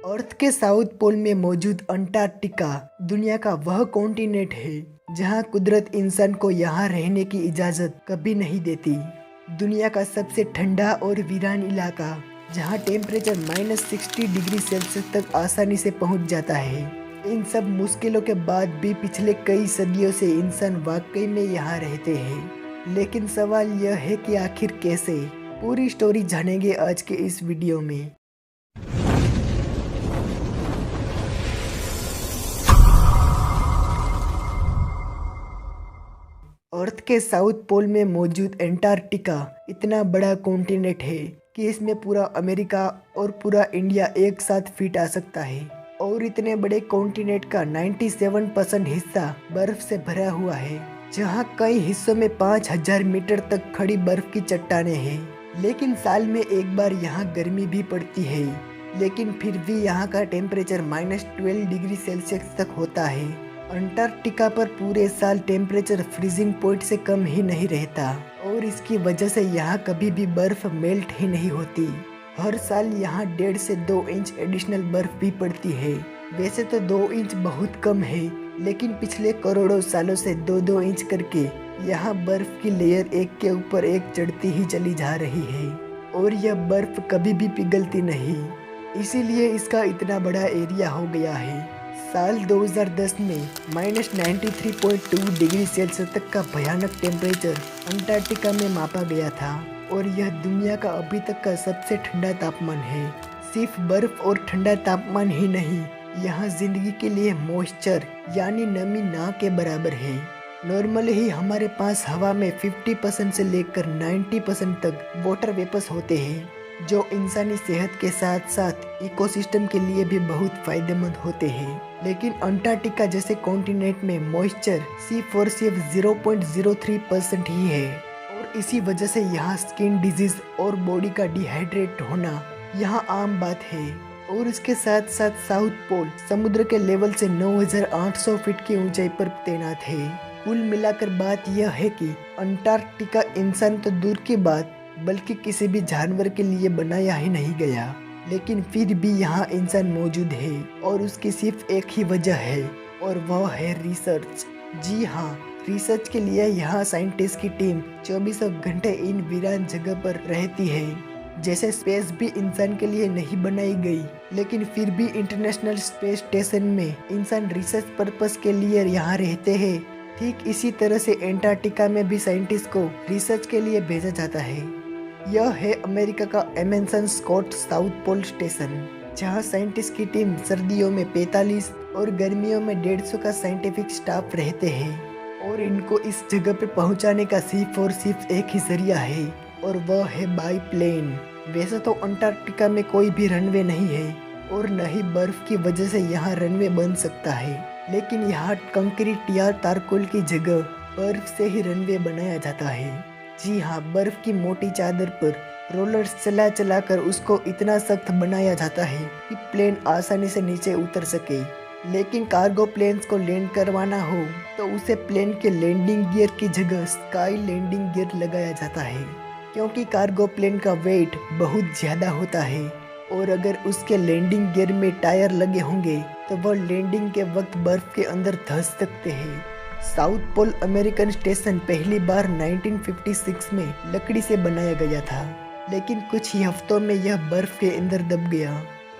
अर्थ के south pole में मौजूद अंटार्कटिका दुनिया का वह कॉन्टिनेंट है जहां कुदरत इंसान को यहां रहने की इजाजत कभी नहीं देती। दुनिया का सबसे ठंडा और वीरान इलाका जहां टेम्परेचर -60 डिग्री सेल्सियस तक आसानी से पहुंच जाता है। इन सब मुश्किलों के बाद भी पिछले कई सदियों से इंसान वाकई में यहाँ रहते हैं। लेकिन सवाल यह है कि आखिर कैसे? पूरी स्टोरी जानेंगे आज के इस वीडियो में। अर्थ के साउथ पोल में मौजूद अंटार्कटिका इतना बड़ा कॉन्टिनेंट है कि इसमें पूरा अमेरिका और पूरा इंडिया एक साथ फिट आ सकता है। और इतने बड़े कॉन्टिनेंट का 97% हिस्सा बर्फ से भरा हुआ है, जहां कई हिस्सों में 5000 मीटर तक खड़ी बर्फ की चट्टानें हैं। लेकिन साल में एक बार यहाँ गर्मी भी पड़ती है, लेकिन फिर भी यहाँ का टेम्परेचर -12 डिग्री सेल्सियस तक होता है। अंटार्कटिका पर पूरे साल टेम्परेचर फ्रीजिंग पॉइंट से कम ही नहीं रहता और इसकी वजह से यहाँ कभी भी बर्फ मेल्ट ही नहीं होती। हर साल यहाँ 1.5 से 2 इंच एडिशनल बर्फ भी पड़ती है। वैसे तो 2 इंच बहुत कम है, लेकिन पिछले करोड़ों सालों से 2-2 इंच करके यहाँ बर्फ की लेयर एक के ऊपर एक चढ़ती ही चली जा रही है और यह बर्फ कभी भी पिघलती नहीं। इसीलिए इसका इतना बड़ा एरिया हो गया है। साल 2010 में -93.2 डिग्री सेल्सियस तक का भयानक टेम्परेचर अंटार्कटिका में मापा गया था और यह दुनिया का अभी तक का सबसे ठंडा तापमान है। सिर्फ बर्फ और ठंडा तापमान ही नहीं, यहाँ जिंदगी के लिए मॉइस्चर यानी नमी ना के बराबर है। नॉर्मली ही हमारे पास हवा में 50% से लेकर 90% तक वाटर वेपर्स होते हैं, जो इंसानी सेहत के साथ साथ इकोसिस्टम के लिए भी बहुत फायदेमंद होते हैं। लेकिन अंटार्कटिका जैसे कॉन्टिनेंट में मॉइस्चर सिर्फ 0.03% ही है और इसी वजह से यहाँ स्किन डिजीज और बॉडी का डिहाइड्रेट होना यहाँ आम बात है। और इसके साथ साथ साउथ पोल समुद्र के लेवल से 9800 फीट की ऊंचाई पर तैनात है। कुल मिलाकर बात यह है कि अंटार्कटिका इंसान तो दूर की बात बल्कि किसी भी जानवर के लिए बनाया ही नहीं गया, लेकिन फिर भी यहाँ इंसान मौजूद है और उसकी सिर्फ एक ही वजह है और वह है रिसर्च। जी हाँ, रिसर्च के लिए यहाँ साइंटिस्ट की टीम 24 घंटे इन वीरान जगह पर रहती है। जैसे स्पेस भी इंसान के लिए नहीं बनाई गई, लेकिन फिर भी इंटरनेशनल स्पेस स्टेशन में इंसान रिसर्च पर्पस के लिए यहाँ रहते हैं। ठीक इसी तरह से अंटार्कटिका में भी साइंटिस्ट को रिसर्च के लिए भेजा जाता है। यह है अमेरिका का एमेंसन स्कॉट साउथ पोल स्टेशन, जहां साइंटिस्ट की टीम सर्दियों में 45 और गर्मियों में 150 का साइंटिफिक स्टाफ रहते हैं और इनको इस जगह पर पहुंचाने का सिर्फ एक ही जरिया है और वह है बाई प्लेन। वैसे तो अंटार्कटिका में कोई भी रनवे नहीं है और न ही बर्फ की वजह से यहाँ रनवे बन सकता है, लेकिन यहाँ कंक्रीट या तारकोल की जगह बर्फ से ही रनवे बनाया जाता है। जी हाँ, बर्फ की मोटी चादर पर रोलर्स चला कर उसको इतना सख्त बनाया जाता है कि प्लेन आसानी से नीचे उतर सके। लेकिन कार्गो प्लेन्स को लैंड करवाना हो तो उसे प्लेन के लैंडिंग गियर की जगह स्काई लैंडिंग गियर लगाया जाता है, क्योंकि कार्गो प्लेन का वेट बहुत ज़्यादा होता है और अगर उसके लैंडिंग गियर में टायर लगे होंगे तो वह लैंडिंग के वक्त बर्फ के अंदर धंस सकते हैं। साउथ पोल अमेरिकन स्टेशन पहली बार 1956 में लकड़ी से बनाया गया था, लेकिन कुछ ही हफ्तों में यह बर्फ के अंदर दब गया।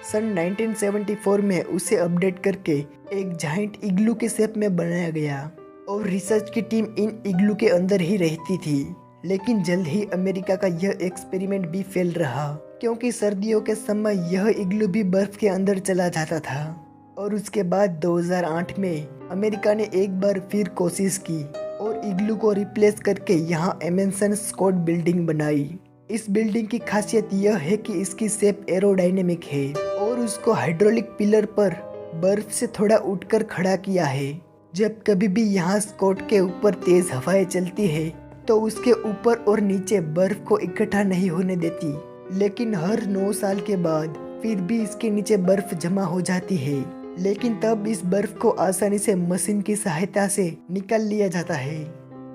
सन 1974 में उसे अपडेट करके एक जाइंट इग्लू के शेप में बनाया गया और रिसर्च की टीम इन इग्लू के अंदर ही रहती थी। लेकिन जल्द ही अमेरिका का यह एक्सपेरिमेंट भी फेल रहा, क्योंकि सर्दियों के समय यह इग्लू भी बर्फ के अंदर चला जाता था। और उसके बाद 2008 में अमेरिका ने एक बार फिर कोशिश की और इग्लू को रिप्लेस करके यहाँ एमेंसन स्कॉट बिल्डिंग बनाई। इस बिल्डिंग की खासियत यह है कि इसकी शेप एरोडायनेमिक है और उसको हाइड्रोलिक पिलर पर बर्फ से थोड़ा उठकर खड़ा किया है। जब कभी भी यहाँ स्कॉट के ऊपर तेज हवाएं चलती है तो उसके ऊपर और नीचे बर्फ को इकट्ठा नहीं होने देती, लेकिन हर 9 साल के बाद फिर भी इसके नीचे बर्फ जमा हो जाती है। लेकिन तब इस बर्फ को आसानी से मशीन की सहायता से निकाल लिया जाता है।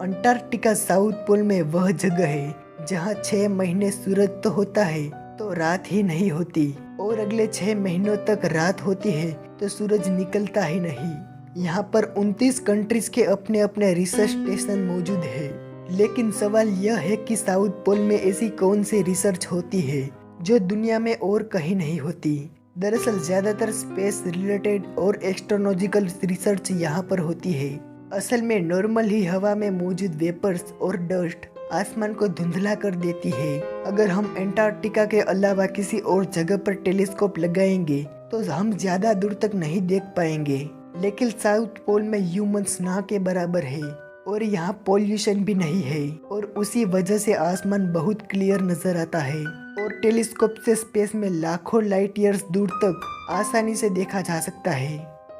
अंटार्कटिका साउथ पोल में वह जगह है जहाँ 6 महीने सूरज तो होता है तो रात ही नहीं होती। और अगले 6 महीनों तक रात होती है तो सूरज निकलता ही नहीं। यहाँ पर 29 कंट्रीज के अपने अपने रिसर्च स्टेशन मौजूद है। लेकिन सवाल यह है कि साउथ पोल में ऐसी कौन सी रिसर्च होती है जो दुनिया में और कहीं नहीं होती। दरअसल ज्यादातर स्पेस रिलेटेड और एस्ट्रोनॉजिकल रिसर्च यहाँ पर होती है। असल में नॉर्मल ही हवा में मौजूद वेपर्स और डस्ट आसमान को धुंधला कर देती है। अगर हम एंटार्क्टिका के अलावा किसी और जगह पर टेलीस्कोप लगाएंगे तो हम ज्यादा दूर तक नहीं देख पाएंगे। लेकिन साउथ पोल में ह्यूमंस ना के बराबर है और यहाँ पॉल्यूशन भी नहीं है और उसी वजह से आसमान बहुत क्लियर नजर आता है और टेलीस्कोप से स्पेस में लाखों लाइट ईयर्स दूर तक आसानी से देखा जा सकता है।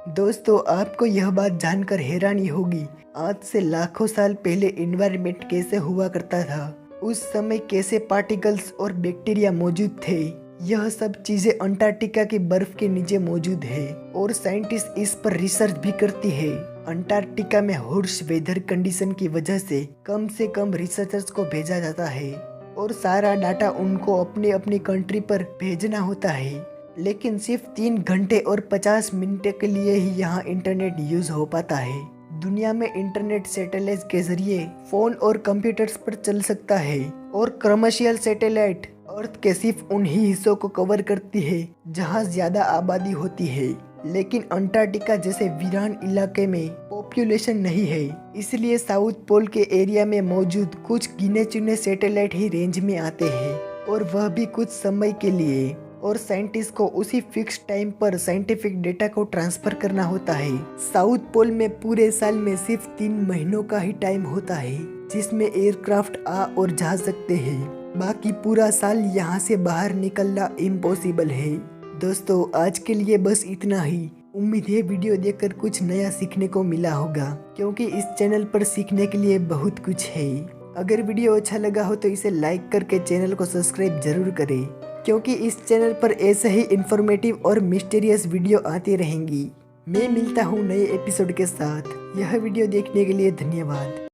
दोस्तों, आपको यह बात जानकर हैरानी होगी, आज से लाखों साल पहले एनवायरनमेंट कैसे हुआ करता था। उस समय कैसे पार्टिकल्स और बैक्टीरिया मौजूद थे। यह सब चीजें अंटार्कटिका की बर्फ के नीचे मौजूद है और साइंटिस्ट इस पर रिसर्च भी करती है। अंटार्कटिका में हार्श वेदर कंडीशन की वजह से कम रिसर्चर्स को भेजा जाता है और सारा डाटा उनको अपनी अपनी कंट्री पर भेजना होता है। लेकिन सिर्फ 3 घंटे और 50 मिनट के लिए ही यहाँ इंटरनेट यूज हो पाता है। दुनिया में इंटरनेट सैटेलाइट के जरिए फोन और कंप्यूटर्स पर चल सकता है और कमर्शियल सैटेलाइट अर्थ के सिर्फ उन्हीं हिस्सों को कवर करती है जहाँ ज्यादा आबादी होती है। लेकिन अंटार्कटिका जैसे वीरान इलाके में पॉपुलेशन नहीं है, इसलिए साउथ पोल के एरिया में मौजूद कुछ गिने चुने सैटेलाइट ही रेंज में आते हैं और वह भी कुछ समय के लिए। और साइंटिस्ट को उसी फिक्स टाइम पर साइंटिफिक डेटा को ट्रांसफर करना होता है। साउथ पोल में पूरे साल में सिर्फ 3 महीनों का ही टाइम होता है जिसमें एयरक्राफ्ट आ और जा सकते हैं। बाकी पूरा साल यहाँ से बाहर निकलना इम्पॉसिबल है। दोस्तों, आज के लिए बस इतना ही। उम्मीद है वीडियो देखकर कुछ नया सीखने को मिला होगा, क्योंकि इस चैनल पर सीखने के लिए बहुत कुछ है। अगर वीडियो अच्छा लगा हो तो इसे लाइक करके चैनल को सब्सक्राइब जरूर करें, क्योंकि इस चैनल पर ऐसे ही इंफॉर्मेटिव और मिस्टीरियस वीडियो आती रहेंगी। मैं मिलता हूँ नए एपिसोड के साथ। यह वीडियो देखने के लिए धन्यवाद।